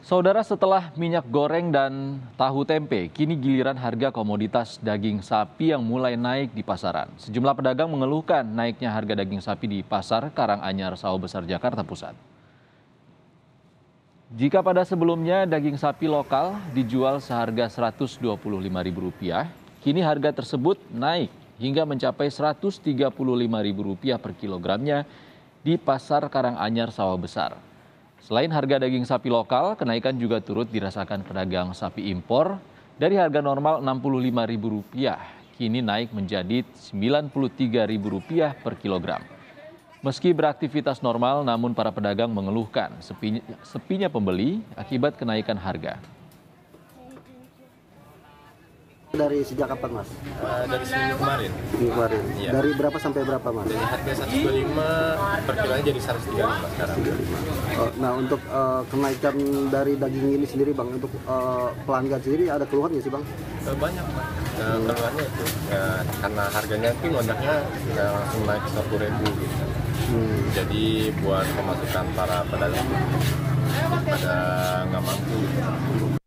Saudara, setelah minyak goreng dan tahu tempe, kini giliran harga komoditas daging sapi yang mulai naik di pasaran. Sejumlah pedagang mengeluhkan naiknya harga daging sapi di pasar Karanganyar, Sawah Besar, Jakarta Pusat. Jika pada sebelumnya daging sapi lokal dijual seharga Rp125.000, kini harga tersebut naik hingga mencapai Rp135.000 per kilogramnya di pasar Karanganyar, Sawah Besar. Selain harga daging sapi lokal, kenaikan juga turut dirasakan pedagang sapi impor dari harga normal Rp65.000, kini naik menjadi Rp93.000 per kilogram. Meski beraktivitas normal, namun para pedagang mengeluhkan sepinya pembeli akibat kenaikan harga. Dari sejak kapan, Mas? Dari seminggu kemarin. Minggu kemarin. Iya. Dari berapa sampai berapa, Mas? Dari harga 125 per kilonya jadi 135 sekarang. Nah, untuk kenaikan dari daging ini sendiri, Bang, untuk pelanggan sendiri ada keluhan nggak sih, Bang? Banyak, Pak. Keluarnya itu karena harganya itu ngondaknya langsung naik 100.000 gitu. Jadi buat pemasukan para pedagang pada nggak mampu gitu.